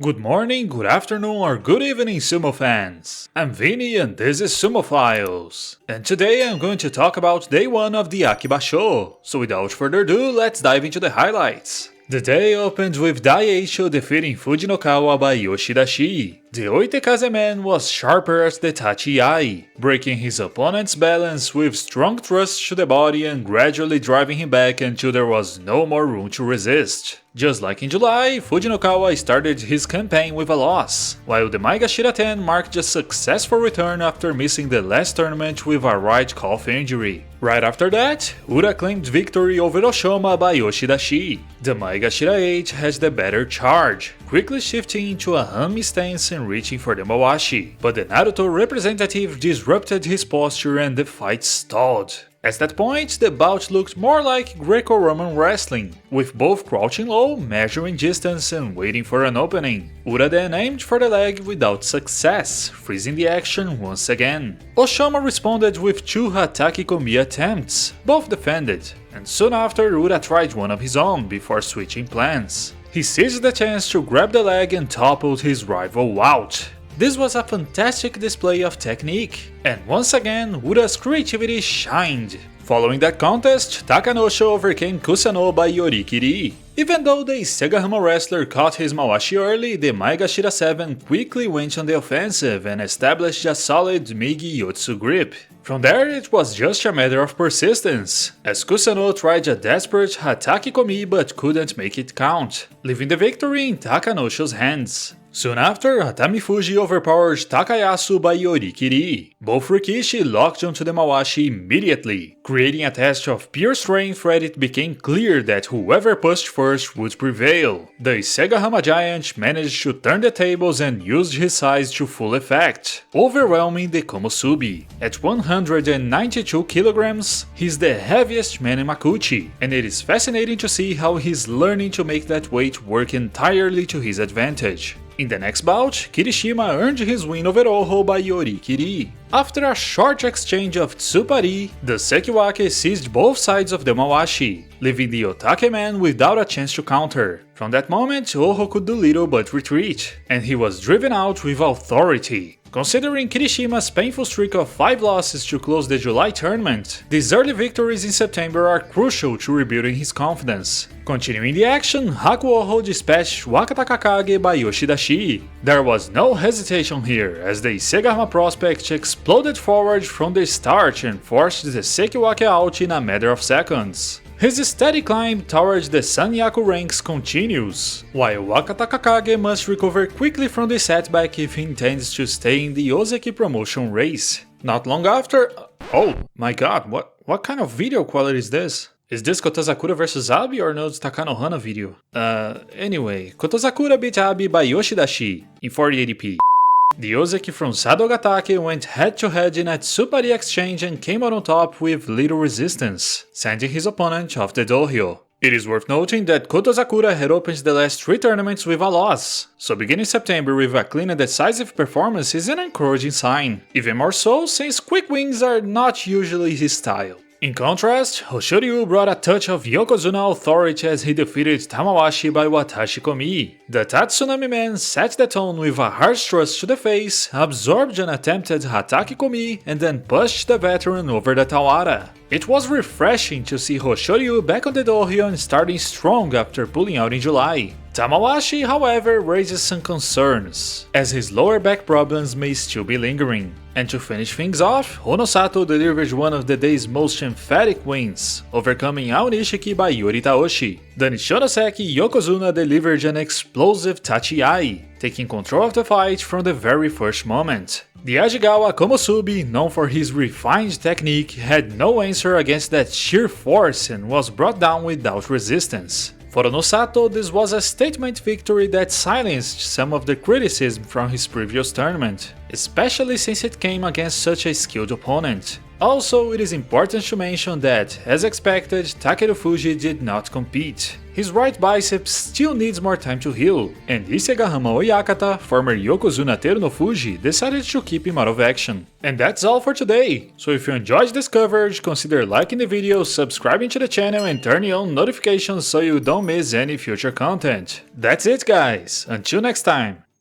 Good morning, good afternoon, or good evening, Sumo fans! I'm Vinny and this is Sumo Files. And today I'm going to talk about day 1 of the Basho. So without further ado, let's dive into the highlights. The day opened with Daieisho defeating Fujinokawa by oshidashi. The Oitekaze man was sharper as the Tachi, breaking his opponent's balance with strong thrust to the body and gradually driving him back until there was no more room to resist. Just like in July, Fujinokawa started his campaign with a loss, while the Maegashira 10 marked a successful return after missing the last tournament with a right calf injury. Right after that, Ura claimed victory over Oshoma by oshidashi. The Maegashira 8 has the better charge, quickly shifting into a Hami stance and reaching for the Mawashi, but the Naruto representative disrupted his posture and the fight stalled. At that point, the bout looked more like Greco-Roman wrestling, with both crouching low, measuring distance and waiting for an opening. Ura then aimed for the leg without success, freezing the action once again. Oshoma responded with 2 Hataki Komi attempts, both defended, and soon after Ura tried one of his own before switching plans. He seized the chance to grab the leg and toppled his rival out. This was a fantastic display of technique, and once again Ura's creativity shined. Following that contest, Takayasu overcame Kusano by Yorikiri. Even though the Isegahama wrestler caught his Mawashi early, the Maegashira 7 quickly went on the offensive and established a solid Migi Yotsu grip. From there, it was just a matter of persistence, as Kusano tried a desperate Hataki Komi but couldn't make it count, leaving the victory in Takayasu's hands. Soon after, Atamifuji overpowered Takayasu by Yorikiri. Both Rikishi locked onto the Mawashi immediately, creating a test of pure strength where it became clear that whoever pushed first would prevail. The Isegahama giant managed to turn the tables and used his size to full effect, overwhelming the Komusubi. At 192 kilograms, he's the heaviest man in Makuuchi, and it is fascinating to see how he's learning to make that weight work entirely to his advantage. In the next bout, Kirishima earned his win over Oho by Yorikiri. After a short exchange of Tsupari, the Sekiwake seized both sides of the Mawashi, leaving the Otake man without a chance to counter. From that moment, Oho could do little but retreat, and he was driven out with authority. Considering Kirishima's painful streak of 5 losses to close the July tournament, these early victories in September are crucial to rebuilding his confidence. Continuing the action, Hakuoho dispatched Wakatakakage by oshidashi. There was no hesitation here, as the Isegahama prospect exploded forward from the start and forced the Sekiwake out in a matter of seconds. His steady climb towards the Sanyaku ranks continues, while Wakatakakage must recover quickly from the setback if he intends to stay in the Ozeki promotion race. Not long after... Oh my god, what kind of video quality is this? Is this Kotozakura vs Abi or no Takanohana video? Anyway, Kotozakura beat Abi by oshidashi in 4080p. The Ozeki from Sadogatake went head-to-head in a Tsupari exchange and came out on top with little resistance, sending his opponent off the dohyo. It is worth noting that Kotozakura had opened the last 3 tournaments with a loss, so beginning September with a clean and decisive performance is an encouraging sign, even more so since quick wins are not usually his style. In contrast, Hoshoryu brought a touch of Yokozuna authority as he defeated Tamawashi by Watashi Komi. The Tatsunami man set the tone with a hard thrust to the face, absorbed an attempted Hataki Komi, and then pushed the veteran over the Tawara. It was refreshing to see Hoshoryu back on the dohyo and starting strong after pulling out in July. Tamawashi, however, raises some concerns, as his lower back problems may still be lingering. And to finish things off, Onosato delivered one of the day's most emphatic wins, overcoming Aonishiki by Yuri Taoshi. The Nishinoseki Yokozuna delivered an explosive Tachi, taking control of the fight from the very first moment. The Ajigawa Komusubi, known for his refined technique, had no answer against that sheer force and was brought down without resistance. For Onosato, this was a statement victory that silenced some of the criticism from his previous tournament, especially since it came against such a skilled opponent. Also, it is important to mention that, as expected, Takerufuji did not compete. His right biceps still needs more time to heal, and Isegahama Oyakata, former Yokozuna Terunofuji, decided to keep him out of action. And that's all for today! So if you enjoyed this coverage, consider liking the video, subscribing to the channel and turning on notifications so you don't miss any future content. That's it guys, until next time!